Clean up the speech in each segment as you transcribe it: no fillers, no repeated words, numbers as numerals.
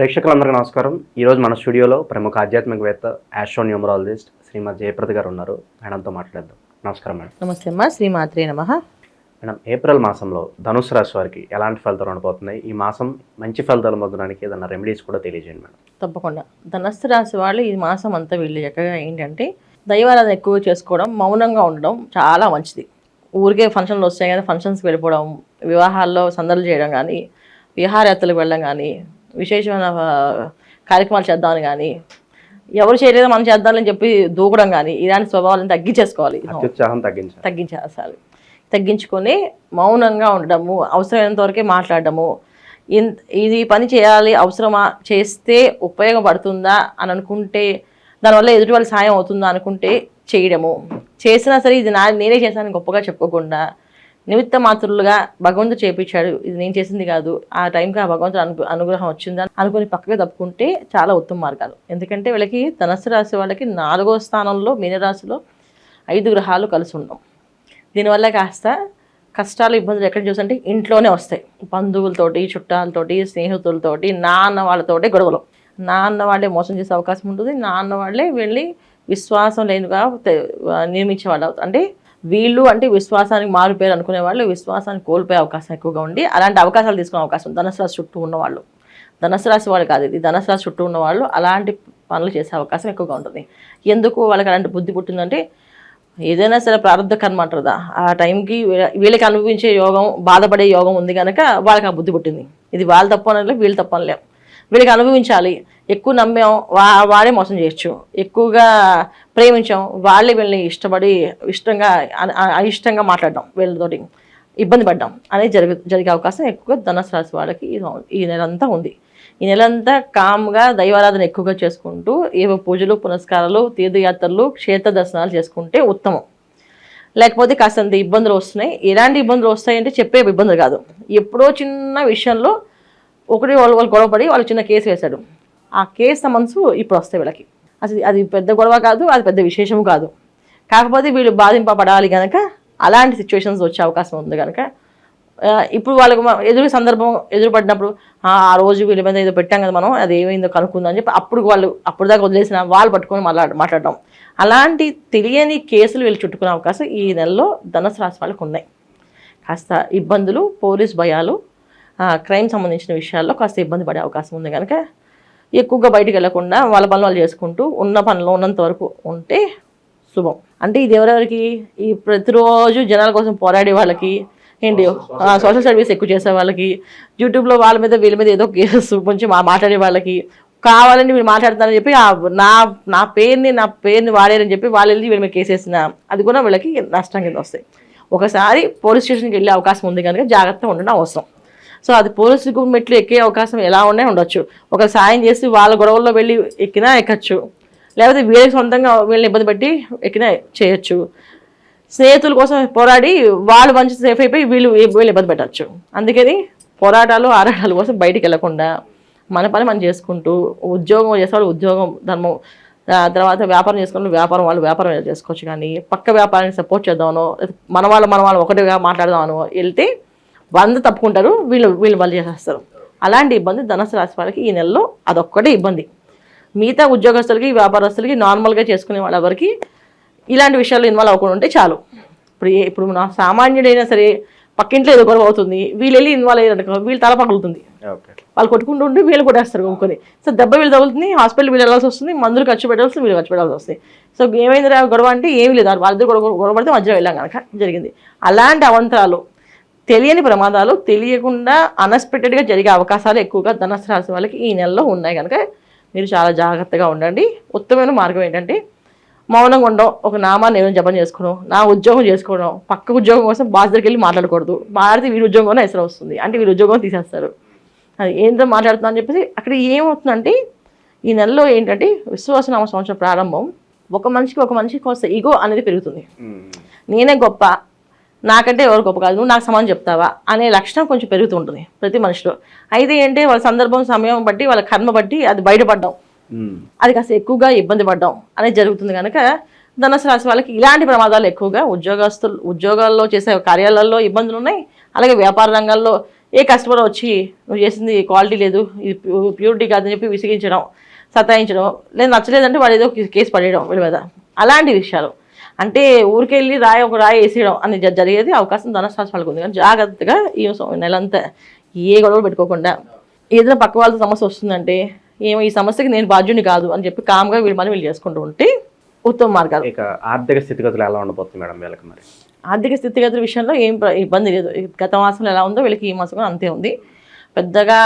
ప్రేక్షకులందరికీ నమస్కారం. ఈరోజు మన స్టూడియోలో ప్రముఖ ఆధ్యాత్మికవేత్త ఆస్ట్రోన్యూమరాలజిస్ట్ శ్రీమతి జయప్రద గారు ఉన్నారు. మేడంతో మాట్లాడదాం. నమస్కారం మేడం. నమస్తే అమ్మా. శ్రీమాత్రే నమః. మేడం, ఏప్రిల్ మాసంలో ధనుసు రాశి వారికి ఎలాంటి ఫలితాలు ఉండబోతున్నాయి? ఈ మాసం మంచి ఫలితాలు పొందడానికి ఏదైనా రెమెడీస్ కూడా తెలియజేయండి మేడం. తప్పకుండా. ధనస్సు రాశి వాళ్ళు ఈ మాసం అంతా వీళ్ళు చక్కగా ఏంటంటే దైవారాధన ఎక్కువ చేసుకోవడం, మౌనంగా ఉండడం చాలా మంచిది. ఊరికే ఫంక్షన్లు వస్తాయి కానీ ఫంక్షన్స్కి వెళ్ళిపోవడం, వివాహాల్లో సందర్లు చేయడం కానీ, విహారయాత్రలకు వెళ్ళడం కానీ, విశేషమైన కార్యక్రమాలు చేద్దామని కానీ, ఎవరు చేయలేదో మనం చేద్దామని చెప్పి దూకడం కానీ, ఇలాంటి స్వభావాలను తగ్గించేసుకోవాలి. తగ్గించేసాలి. తగ్గించుకొని మౌనంగా ఉండడము, అవసరమైనంత వరకే మాట్లాడడము, ఇది పని చేయాలి, అవసరమా, చేస్తే ఉపయోగపడుతుందా అని అనుకుంటే, దానివల్ల ఎదుటి వాళ్ళకి సాయం అవుతుందా అనుకుంటే చేయడము. చేసినా సరే ఇది నేనే చేశాను గొప్పగా చెప్పుకోకుండా, నిమిత్త మాత్రులుగా భగవంతుడు చేపించాడు, ఇది నేను చేసింది కాదు, ఆ టైంకి ఆ భగవంతుడు అనుగ్రహం వచ్చిందా అనుకుని పక్కగా తప్పుకుంటే చాలా ఉత్తమ మార్గాలు. ఎందుకంటే వీళ్ళకి ధనస్సు రాశి వాళ్ళకి 4వ స్థానంలో మీనరాశిలో 5 గ్రహాలు కలిసి ఉండడం. దీనివల్ల కాస్త కష్టాలు, ఇబ్బందులు ఎక్కడ చూసంటే ఇంట్లోనే వస్తాయి. బంధువులతోటి, చుట్టాలతోటి, స్నేహితులతోటి, నాన్న వాళ్ళతోటి గొడవలు. నాన్న వాళ్ళే మోసం చేసే అవకాశం ఉంటుంది. నాన్న వాళ్ళే వెళ్ళి విశ్వాసం లేనిగా నియమించేవాళ్ళు. అంటే వీళ్ళు అంటే విశ్వాసానికి మారుపేరు అనుకునే వాళ్ళు విశ్వాసాన్ని కోల్పోయే అవకాశం ఎక్కువగా ఉండి, అలాంటి అవకాశాలు తీసుకునే అవకాశం ధనుసు రాశి చుట్టూ ఉన్నవాళ్ళు, ధనుసు రాశి వాళ్ళు కాదు, ఇది ధనుసు రాశి చుట్టూ ఉన్నవాళ్ళు అలాంటి పనులు చేసే అవకాశం ఎక్కువగా ఉంటుంది. ఎందుకు వాళ్ళకి అలాంటి బుద్ధి పుట్టిందంటే, ఏదైనా సరే ప్రారంభ కర్మ అంటారు. ఆ టైంకి వీళ్ళకి అనుభవించే యోగం, బాధపడే యోగం ఉంది కనుక వాళ్ళకి ఆ బుద్ధి పుట్టింది. ఇది వాళ్ళ తప్పు అనలే, వీళ్ళు తప్పు అనలేం. వీళ్ళకి అనుభవించాలి. ఎక్కువ నమ్మాం, వాడే మోసం చేయొచ్చు. ఎక్కువగా ప్రేమించాం, వాళ్ళే వీళ్ళని ఇష్టపడి అయిష్టంగా మాట్లాడడం, వీళ్ళతోటి ఇబ్బంది పడ్డాం అనేది జరిగే అవకాశం ఎక్కువగా ధనుసు రాశి వాళ్ళకి ఈ నెలంతా ఉంది. ఈ నెలంతా కామ్గా దైవారాధన ఎక్కువగా చేసుకుంటూ ఏవో పూజలు, పునస్కారాలు, తీర్థయాత్రలు, క్షేత్ర దర్శనాలు చేసుకుంటే ఉత్తమం. లేకపోతే కాస్తంత ఇబ్బందులు వస్తున్నాయి. ఎలాంటి ఇబ్బందులు వస్తాయంటే చెప్పే ఇబ్బందులు కాదు. ఎప్పుడో చిన్న విషయంలో వాళ్ళు గొడవపడి వాళ్ళు చిన్న కేసు వేశాడు. ఆ కేసు సమన్సు ఇప్పుడు వస్తాయి వీళ్ళకి. అసలు అది పెద్ద గొడవ కాదు, అది పెద్ద విశేషము కాదు. కాకపోతే వీళ్ళు బాధింపబడాలి కనుక అలాంటి సిచ్యువేషన్స్ వచ్చే అవకాశం ఉంది కనుక ఇప్పుడు వాళ్ళకి ఎదురుపడినప్పుడు ఆ రోజు వీళ్ళ మీద ఏదో పెట్టాం కదా మనం, అది ఏమైందో కనుక్కుందని చెప్పి అప్పుడు దాకా వదిలేసిన వాళ్ళు పట్టుకొని మాట్లాడడం, అలాంటి తెలియని కేసులు వీళ్ళు చుట్టుకునే అవకాశం ఈ నెలలో ధనుసు రాశి వాళ్ళకు ఉన్నాయి. కాస్త ఇబ్బందులు, పోలీస్ భయాలు, క్రైమ్ సంబంధించిన విషయాల్లో కాస్త ఇబ్బంది పడే అవకాశం ఉంది కనుక ఎక్కువగా బయటికి వెళ్లకుండా వాళ్ళ పనులు వాళ్ళు చేసుకుంటూ ఉన్న పనిలో ఉన్నంత వరకు ఉంటే శుభం. అంటే ఇది ఎవరెవరికి, ఈ ప్రతిరోజు జనాల కోసం పోరాడే వాళ్ళకి, ఏంటి సోషల్ సర్వీస్ ఎక్కువ చేసే వాళ్ళకి, యూట్యూబ్లో వాళ్ళ మీద వీళ్ళ మీద ఏదో కేసెస్ కొంచెం మాట్లాడే వాళ్ళకి, కావాలని వీళ్ళు మాట్లాడుతున్నారని చెప్పి నా పేరుని వాడారని చెప్పి వాళ్ళు వెళ్ళి వీళ్ళ మీద కేసేసిన, అది కూడా వీళ్ళకి నష్టం కింద వస్తాయి. ఒకసారి పోలీస్ స్టేషన్కి వెళ్ళే అవకాశం ఉంది కనుక జాగ్రత్తగా ఉండడం అవసరం. సో అది పోలీసు మెట్లు ఎక్కే అవకాశం ఎలా ఉండొచ్చు. ఒక సాయం చేసి వాళ్ళ గొడవల్లో వెళ్ళి ఎక్కినా ఎక్కచ్చు, లేకపోతే వీళ్ళకి సొంతంగా వీళ్ళని ఇబ్బంది పెట్టి ఎక్కినా చేయొచ్చు. స్నేహితుల కోసం పోరాడి వాళ్ళు మంచి సేఫ్ అయిపోయి వీళ్ళు ఇబ్బంది పెట్టచ్చు. అందుకని పోరాటాలు, ఆరాటాల కోసం బయటికి వెళ్లకుండా మన పని మనం చేసుకుంటూ, ఉద్యోగం చేసేవాళ్ళు ఉద్యోగం ధర్మం, తర్వాత వ్యాపారం చేసుకుని వాళ్ళు వ్యాపారం చేసుకోవచ్చు. కానీ పక్క వ్యాపారాన్ని సపోర్ట్ చేద్దామనో, మన వాళ్ళు ఒకటిగా మాట్లాడదామనో వెళ్తే 100 తప్పుకుంటారు, వీళ్ళు వాళ్ళు చేసేస్తారు. అలాంటి ఇబ్బంది ధనుసు రాశి వాళ్ళకి ఈ నెలలో అదొక్కటే ఇబ్బంది. మిగతా ఉద్యోగస్తులకి, వ్యాపారస్తులకి, నార్మల్గా చేసుకునే వాళ్ళెవరికి ఇలాంటి విషయాల్లో ఇన్వాల్వ్ అవ్వకుండా ఉంటే చాలు. ఇప్పుడు నా సామాన్యుడైనా సరే పక్కింట్లో ఏదో గొడవ అవుతుంది, వీళ్ళు వెళ్ళి ఇన్వాల్వ్ అయ్యారనుకో, వీళ్ళు తల పగులుతుంది, వాళ్ళు కొట్టుకుంటూ ఉండి వీళ్ళు కొట్టేస్తారు కొనుక్కొని. సో దెబ్బ వీళ్ళు తగులుతుంది, హాస్పిటల్ వీళ్ళు వెళ్ళాల్సి వస్తుంది, మందులు ఖర్చు పెట్టాల్సి వీళ్ళు ఖర్చు పెట్టాల్సి వస్తుంది. సో ఏమైంది గొడవ అంటే ఏమీ లేదు, వాళ్ళిద్దరు గొడవ పడితే మధ్యలో వెళ్ళాం కనుక జరిగింది. అలాంటి అవంతరాలు, తెలియని ప్రమాదాలు, తెలియకుండా అన్ఎక్స్పెక్టెడ్గా జరిగే అవకాశాలు ఎక్కువగా ధనుసు రాశి వాళ్ళకి ఈ నెలలో ఉన్నాయి కనుక మీరు చాలా జాగ్రత్తగా ఉండండి. ఉత్తమమైన మార్గం ఏంటంటే మౌనంగా ఉండడం, ఒక నామాన్ని ఏమైనా జపం చేసుకోవడం, నా ఉద్యోగం చేసుకోవడం, పక్క ఉద్యోగం కోసం బాస్ దగ్గరికి వెళ్ళి మాట్లాడకూడదు. మాట్లాడితే వీడి ఉద్యోగంలో ఎసరు వస్తుంది, అంటే వీడి ఉద్యోగం తీసేస్తారు. అది ఏంటో మాట్లాడుతున్నా అని చెప్పేసి అక్కడ ఏమవుతుందంటే ఈ నెలలో ఏంటంటే విశ్వాసనామ సంవత్సరం ప్రారంభం, ఒక మనిషికి వస్తే ఈగో అనేది పెరుగుతుంది. నేనే గొప్ప, నాకంటే ఎవరు గొప్ప కాదు, నువ్వు నాకు సమానం చెప్తావా అనే లక్షణం కొంచెం పెరుగుతుంటుంది ప్రతి మనిషిలో. అయితే ఏంటంటే వాళ్ళ సందర్భం, సమయం బట్టి, వాళ్ళ కర్మ బట్టి అది బయటపడ్డాం, అది కాస్త ఎక్కువగా ఇబ్బంది పడ్డాం అనేది జరుగుతుంది కనుక ధనుసు రాశి వాళ్ళకి ఇలాంటి ప్రమాదాలు ఎక్కువగా ఉద్యోగాల్లో చేసే కార్యాలయాల్లో ఇబ్బందులు ఉన్నాయి. అలాగే వ్యాపార రంగాల్లో ఏ కస్టమర్ వచ్చి నువ్వు చేసింది క్వాలిటీ లేదు, ఇది ప్యూరిటీ కాదని చెప్పి విసిగించడం, సతాయించడం, లేదు నచ్చలేదంటే వాడు ఏదో కేసు పడేయడం వీళ్ళ మీద, అలాంటి విషయాలు. అంటే ఊరికెళ్ళి ఒక రాయి వేసేయడం అని జరిగేది అవకాశం ధనరాశి వాళ్ళకు ఉంది. కానీ జాగ్రత్తగా ఈ నెలంతా ఏ గొడవలు పెట్టుకోకుండా, ఏదైనా పక్క వాళ్ళతో సమస్య వస్తుందంటే ఏమో ఈ సమస్యకి నేను బాధ్యుని కాదు అని చెప్పి కామ్గా వీళ్ళు చేసుకుంటూ ఉంటే ఉత్తమ మార్గాలు. ఇక ఆర్థిక స్థితిగతులు ఎలా ఉండబోతుంది మేడం వీళ్ళకి? మరి ఆర్థిక స్థితిగతుల విషయంలో ఏం ఇబ్బంది లేదు. గత మాసంలో ఎలా ఉందో వీళ్ళకి ఈ మాసం అంతే ఉంది. పెద్దగా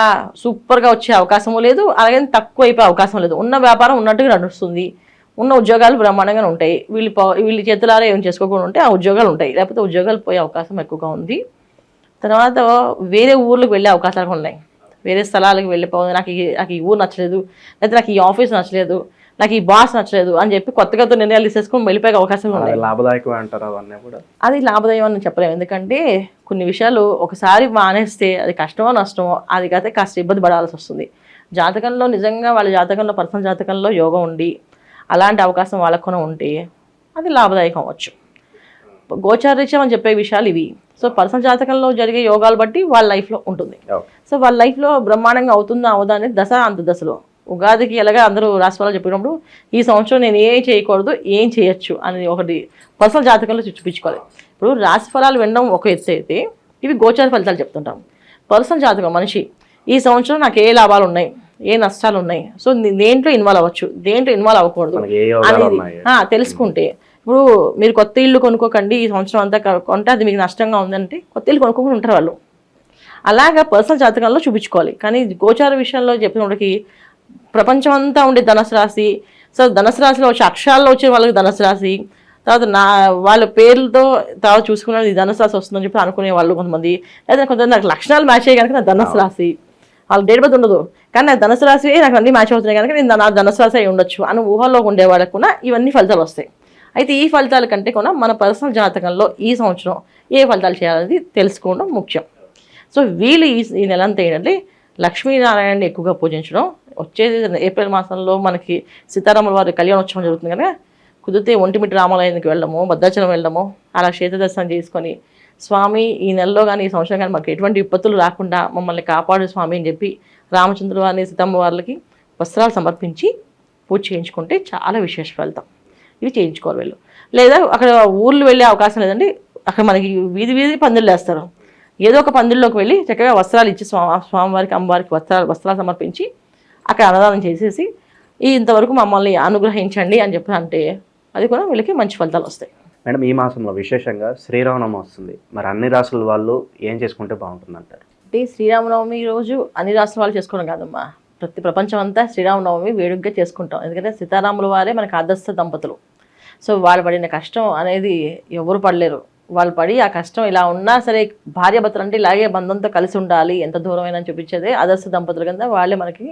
సూపర్గా వచ్చే అవకాశము లేదు, అలాగే తక్కువ అయిపోయే అవకాశం లేదు. ఉన్న వ్యాపారం ఉన్నట్టుగా నడుస్తుంది, ఉన్న ఉద్యోగాలు బ్రహ్మాండంగా ఉంటాయి. వీళ్ళ చేతులారా ఏం చేసుకోకుండా ఉంటే ఆ ఉద్యోగాలు ఉంటాయి, లేకపోతే ఉద్యోగాలు పోయే అవకాశం ఎక్కువగా ఉంది. తర్వాత వేరే ఊర్లకు వెళ్ళే అవకాశాలు ఉన్నాయి. వేరే స్థలాలకు వెళ్ళిపోతుంది, నాకు ఈ ఊరు నచ్చలేదు, లేకపోతే నాకు ఈ ఆఫీస్ నచ్చలేదు, నాకు ఈ బాస్ నచ్చలేదు అని చెప్పి కొత్తగా నిర్ణయాలు తీసేసుకొని వెళ్ళిపోయే అవకాశం ఉన్నాయి. లాభదాయకం అంటారు అవన్నీ కూడా? అది లాభదాయం అని చెప్పలేము, ఎందుకంటే కొన్ని విషయాలు ఒకసారి మానేస్తే అది కష్టమో నష్టమో అది కాకపోతే కాస్త ఇబ్బంది పడాల్సి వస్తుంది. జాతకంలో నిజంగా వాళ్ళ జాతకంలో పర్సనల్ జాతకంలో యోగం ఉండి అలాంటి అవకాశం వాళ్ళకు కూడా ఉంటే అది లాభదాయకం అవ్వచ్చు. గోచారీత్యం అని చెప్పే విషయాలు ఇవి. సో పర్సనల్ జాతకంలో జరిగే యోగాలు బట్టి వాళ్ళ లైఫ్లో ఉంటుంది. సో వాళ్ళ లైఫ్లో బ్రహ్మాండంగా అవుతుందా అవదా అనేది దశ అంత దశలో. ఉగాదికి ఎలాగా అందరూ రాశిఫలాలు చెప్పినప్పుడు ఈ సంవత్సరం నేను ఏం చేయకూడదు, ఏం చేయొచ్చు అనేది ఒకటి పర్సనల్ జాతకంలో చూపించుకోవాలి. ఇప్పుడు రాశిఫలాలు వినడం ఒక ఎత్తు అయితే ఇవి గోచార ఫలితాలు చెప్తుంటాం. పర్సనల్ జాతకం మనిషి ఈ సంవత్సరం నాకు ఏ లాభాలు ఉన్నాయి, ఏ నష్టాలు ఉన్నాయి, సో దేంట్లో ఇన్వాల్వ్ అవ్వచ్చు, దేంట్లో ఇన్వాల్వ్ అవ్వకూడదు అనేది తెలుసుకుంటే, ఇప్పుడు మీరు కొత్త ఇల్లు కొనుక్కోకండి ఈ సంవత్సరం అంతా కొంటే అది మీకు నష్టంగా ఉందంటే కొత్త ఇల్లు కొనుక్కోకుండా ఉంటారు వాళ్ళు. అలాగా పర్సనల్ జాతకంలో చూపించుకోవాలి. కానీ గోచార విషయంలో చెప్పినప్పటికీ ప్రపంచం అంతా ఉండే ధనుసు రాశి, సో ధనుసు రాశిలో వచ్చే అక్షరాల్లో వచ్చే వాళ్ళకి ధనుసు రాశి, తర్వాత వాళ్ళ పేర్లతో తర్వాత చూసుకున్నది ధనుసు రాశి వస్తుందని చెప్పి అనుకునే వాళ్ళు కొంతమంది, లేదా కొంతమంది నాకు లక్షణాలు మ్యాచ్ అయ్యి కనుక నా ధనుసు రాశి, వాళ్ళ డేట్ బర్త్ ఉండదు కానీ నాకు ధనుసు రాశి నాకు అన్ని మ్యాచ్ అవుతున్నాయి కనుక నేను నా ధనుసు రాశి అయి ఉండొచ్చు అని ఊహల్లో ఉండే వాళ్ళకు కూడా ఇవన్నీ ఫలితాలు వస్తాయి. అయితే ఈ ఫలితాల కంటే కూడా మన పర్సనల్ జాతకంలో ఈ సంవత్సరం ఏ ఫలితాలు చేయాలనేది తెలుసుకోవడం ముఖ్యం. సో వీళ్ళు ఈ నెలంతా ఏంటంటే లక్ష్మీనారాయణని ఎక్కువగా పూజించడం. వచ్చేది ఏప్రిల్ మాసంలో మనకి సీతారాముల వారి కళ్యాణోత్సవం జరుగుతుంది కనుక కుదిరితే ఒంటిమిటి రామాలయానికి వెళ్ళడము, భద్రాచలం వెళ్ళడము, అలా క్షేత్ర దర్శనం చేసుకొని స్వామి ఈ నెలలో కానీ ఈ సంవత్సరం కానీ మనకి ఎటువంటి విపత్తులు రాకుండా మమ్మల్ని కాపాడు స్వామి అని చెప్పి రామచంద్ర వారిని సీతమ్మ వారికి వస్త్రాలు సమర్పించి పూజ చేయించుకుంటే చాలా విశేష ఫలితం. ఇవి చేయించుకోవాలి వీళ్ళు. లేదా అక్కడ ఊర్లు వెళ్ళే అవకాశం లేదండి, అక్కడ మనకి వీధి పందిళ్ళు వేస్తారు, ఏదో ఒక పందిళ్ళలోకి వెళ్ళి చక్కగా వస్త్రాలు ఇచ్చి స్వామివారికి అమ్మవారికి వస్త్రాలు సమర్పించి అక్కడ అన్నదానం చేసేసి ఇంతవరకు మమ్మల్ని అనుగ్రహించండి అని చెప్పి అంటే అది కూడా వీళ్ళకి మంచి ఫలితాలు వస్తాయి. మేడం ఈ మాసంలో విశేషంగా శ్రీరామనవమి వస్తుంది, మరి అన్ని రాసుల వాళ్ళు ఏం చేసుకుంటే బాగుంటుంది అంటారు? అంటే శ్రీరామనవమి రోజు అన్ని రాష్ట్రాల వాళ్ళు చేసుకోవడం కాదమ్మా, ప్రపంచం అంతా శ్రీరామనవమి వేడుకగా చేసుకుంటాం. ఎందుకంటే సీతారాముల వారే మనకు ఆదర్శ దంపతులు. సో వాళ్ళు పడిన కష్టం అనేది ఎవరు పడలేరు. వాళ్ళు పడి ఆ కష్టం ఇలా ఉన్నా సరే భార్యాభర్తలు అంటే ఇలాగే బంధంతో కలిసి ఉండాలి ఎంత దూరమైనా చూపించేదే ఆదర్శ దంపతులు కింద వాళ్ళే మనకి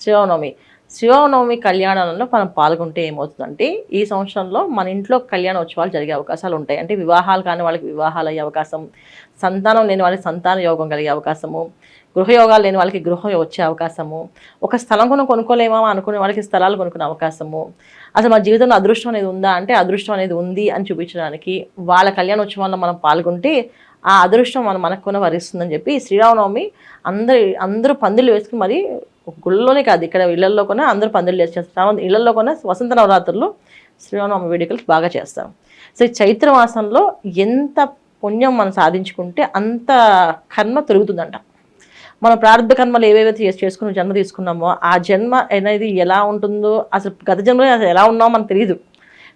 శ్రీరామనవమి కళ్యాణంలో మనం పాల్గొంటే ఏమవుతుందంటే ఈ సంవత్సరంలో మన ఇంట్లో కళ్యాణోత్సవాలు జరిగే అవకాశాలు ఉంటాయి. అంటే వివాహాలు కాని వాళ్ళకి వివాహాలు అయ్యే అవకాశం, సంతానం లేని వాళ్ళకి సంతాన యోగం కలిగే అవకాశము, గృహయోగాలు లేని వాళ్ళకి గృహం వచ్చే అవకాశము, ఒక స్థలం కొనుక్కోలేమా అనుకునే వాళ్ళకి స్థలాలు కొనుక్కునే అవకాశము. అసలు మన జీవితంలో అదృష్టం అనేది ఉందా అంటే అదృష్టం అనేది ఉంది అని చూపించడానికి వాళ్ళ కళ్యాణోత్సవాల్లో మనం పాల్గొంటే ఆ అదృష్టం మనకు కూడా వరిస్తుందని చెప్పి శ్రీరామనవమి అందరూ పందిళ్ళు వేసుకుని మరి గుళ్ళలోనే కాదు ఇక్కడ ఇళ్లల్లో కూడా అందరూ పందిళ్ళు వేసేస్తారు. ఇళ్లలో కూడా వసంత నవరాత్రులు శ్రీరామనవమి వేడుకలు బాగా చేస్తాం. సో ఈ చైత్ర మాసంలో ఎంత పుణ్యం మనం సాధించుకుంటే అంత కర్మ తొలుగుతుందంట. మన ప్రారంభ కర్మలు ఏవేవైతే చేసుకుని జన్మ తీసుకున్నామో ఆ జన్మ అనేది ఎలా ఉంటుందో అసలు గత జన్మలో అసలు ఎలా ఉన్నామో మనకు తెలియదు.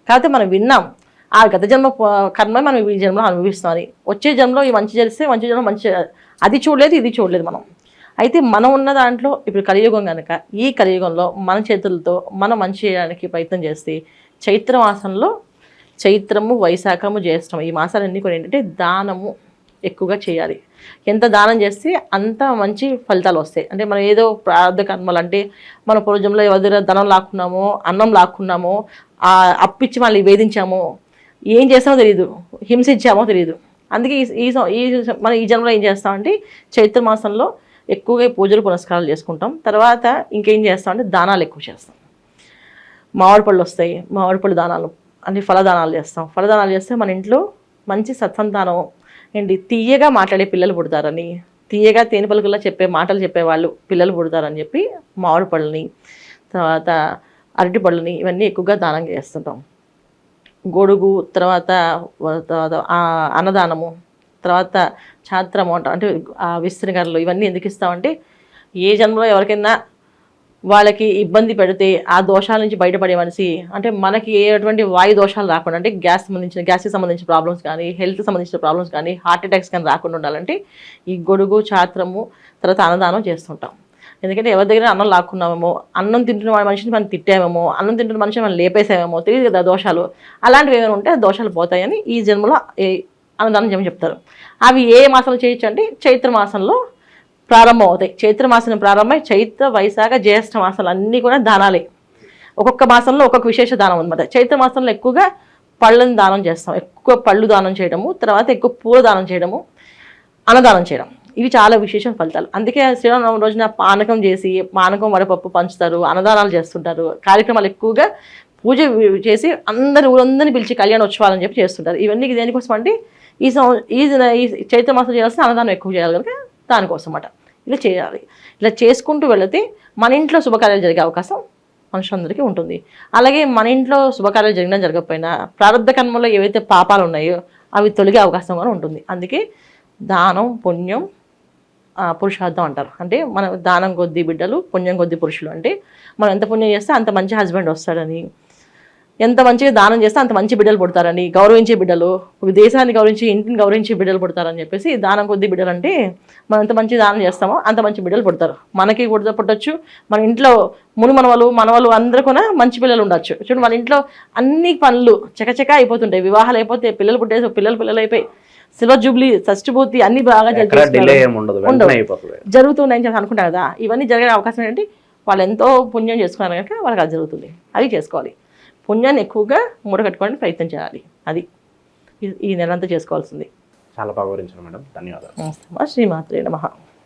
కాకపోతే మనం విన్నాం ఆ గత జన్మ కర్మ మనం ఈ జన్మలో అనుభవిస్తామని. వచ్చే జన్మలో ఈ మంచి చేస్తే మంచి జన్మ మంచి అది చూడలేదు ఇది చూడలేదు మనం. అయితే మనం ఉన్న దాంట్లో ఇప్పుడు కలియుగం కనుక ఈ కలియుగంలో మన చేతులతో మనం మంచి చేయడానికి ప్రయత్నం చేస్తే చైత్ర మాసంలో చైత్రము వైశాఖము జ్యేష్ఠము ఈ మాసాలన్నీ కూడా ఏంటంటే దానము ఎక్కువగా చేయాలి. ఎంత దానం చేస్తే అంత మంచి ఫలితాలు వస్తాయి. అంటే మనం ఏదో ప్రారంభ కర్మలు అంటే మన పూర్వజంలో ఎవరి దగ్గర ధనం లాక్కున్నామో అన్నం లాక్కున్నామో అప్పిచ్చి మళ్ళీ వేధించామో ఏం చేస్తామో తెలియదు, హింసించామో తెలియదు. అందుకే మనం ఈ జన్మలో ఏం చేస్తామంటే చైత్ర మాసంలో ఎక్కువగా పూజలు పునస్కారాలు చేసుకుంటాం. తర్వాత ఇంకేం చేస్తామంటే దానాలు ఎక్కువ చేస్తాం. మామిడి పళ్ళు వస్తాయి, మామిడి పళ్ళు దానాలు అంటే ఫలదానాలు చేస్తాం. ఫలదానాలు చేస్తే మన ఇంట్లో మంచి సత్సంతానం ఏంటి తీయగా మాట్లాడే పిల్లలు పుడతారని, తీయగా తేనె పలుకుల్లా చెప్పే మాటలు చెప్పేవాళ్ళు పిల్లలు పుడతారని చెప్పి మామిడి పళ్ళని, తర్వాత అరటి పళ్ళని ఇవన్నీ ఎక్కువగా దానం చేస్తుంటాం. గొడుగు, తర్వాత అన్నదానము, తర్వాత ఛాత్రము అంటే విస్తృకరణలు ఇవన్నీ ఎందుకు ఇస్తామంటే ఏ జన్మలో ఎవరికైనా వాళ్ళకి ఇబ్బంది పెడితే ఆ దోషాల నుంచి బయటపడే మనిషి, అంటే మనకి ఎటువంటి వాయు దోషాలు రాకుండా, అంటే గ్యాస్కి సంబంధించిన ప్రాబ్లమ్స్ కానీ, హెల్త్ సంబంధించిన ప్రాబ్లమ్స్ కానీ, హార్ట్ అటాక్స్ కానీ రాకుండా ఉండాలంటే ఈ గొడుగు, ఛాత్రము, తర్వాత అన్నదానం చేస్తుంటాం. ఎందుకంటే ఎవరి దగ్గర అన్నం లాక్కున్నామేమో, అన్నం తింటున్న మనిషిని మనం తిట్టామేమో, అన్నం తింటున్న మనిషిని మనం లేపేసామేమో, తెలియదు కదా దోషాలు. అలాంటివి ఏమైనా ఉంటే దోషాలు పోతాయని ఈ జన్మలో అన్నదానం చేయమని చెప్తారు. అవి ఏ మాసంలో చేయొచ్చు అంటే చైత్ర మాసంలో ప్రారంభం అవుతాయి. చైత్ర మాసం ప్రారంభమై చైత్ర, వైశాఖ, జ్యేష్ఠ మాసాలు అన్నీ కూడా దానాలే. ఒక్కొక్క మాసంలో ఒక్కొక్క విశేష దానం అనమాట. చైత్ర మాసంలో ఎక్కువగా పళ్ళని దానం చేస్తాం, ఎక్కువ పళ్ళు దానం చేయడము, తర్వాత ఎక్కువ పూల దానం చేయడము, అన్నదానం చేయడం, ఇవి చాలా విశేషం ఫలితాలు. అందుకే శ్రీరామనవమి రోజున పానకం చేసి, పానకం వడపప్పు పంచుతారు, అన్నదానాలు చేస్తుంటారు, కార్యక్రమాలు ఎక్కువగా పూజ చేసి ఊరందరినీ పిలిచి కళ్యాణోత్సవాలని చెప్పి చేస్తుంటారు. ఇవన్నీ దేనికోసం అంటే ఈ చైత్ర మాసం చేయాల్సిన అన్నదానం ఎక్కువ చేయాలి కనుక దానికోసం అన్నమాట. ఇలా చేయాలి. ఇలా చేసుకుంటూ వెళితే మన ఇంట్లో శుభకార్యాలు జరిగే అవకాశం మనుషులందరికీ ఉంటుంది. అలాగే మన ఇంట్లో శుభకార్యాలు జరిగినా జరగకపోయినా ప్రారంభ కర్మలో ఏవైతే పాపాలు ఉన్నాయో అవి తొలగే అవకాశం కూడా ఉంటుంది. అందుకే దానం, పుణ్యం, పురుషార్థం అంటారు. అంటే మన దానం కొద్ది బిడ్డలు, పుణ్యం కొద్ది పురుషులు. అంటే మనం ఎంత పుణ్యం చేస్తే అంత మంచి హస్బెండ్ వస్తాడని, ఎంత మంచిగా దానం చేస్తే అంత మంచి బిడ్డలు పుడతారని, గౌరవించే బిడ్డలు, దేశాన్ని గౌరవించి ఇంటిని గౌరవించే బిడ్డలు పుడతారని చెప్పేసి దానం కొద్ది బిడ్డలు అంటే మనం ఎంత మంచి దానం చేస్తామో అంత మంచి బిడ్డలు పుడతారు. మనకి కూడా పుట్టచ్చు, మన ఇంట్లో మనవలు అందరూ కూడా మంచి పిల్లలు ఉండొచ్చు. చూడండి, మన ఇంట్లో అన్ని పనులు చకచకా అయిపోతుంటాయి. వివాహాలు అయిపోతే పిల్లలు పుట్టేసి పిల్లలు అయిపోయి సిల్వర్ జూబ్లీ, షష్ఠపూర్తి అన్ని బాగా జరుగుతున్నాయని చెప్పి అనుకుంటారు కదా. ఇవన్నీ జరిగే అవకాశం ఏంటంటే వాళ్ళు ఎంతో పుణ్యం చేసుకున్నారు కనుక వాళ్ళకి అది జరుగుతుంది. అది చేసుకోవాలి. పుణ్యాన్ని ఎక్కువగా మూడగట్టుకోవడానికి ప్రయత్నం చేయాలి. అది ఈ నెలంతా చేసుకోవాల్సింది. చాలా బాగా వివరించారు మేడం, ధన్యవాదాలు. శ్రీమాత్రే నమః.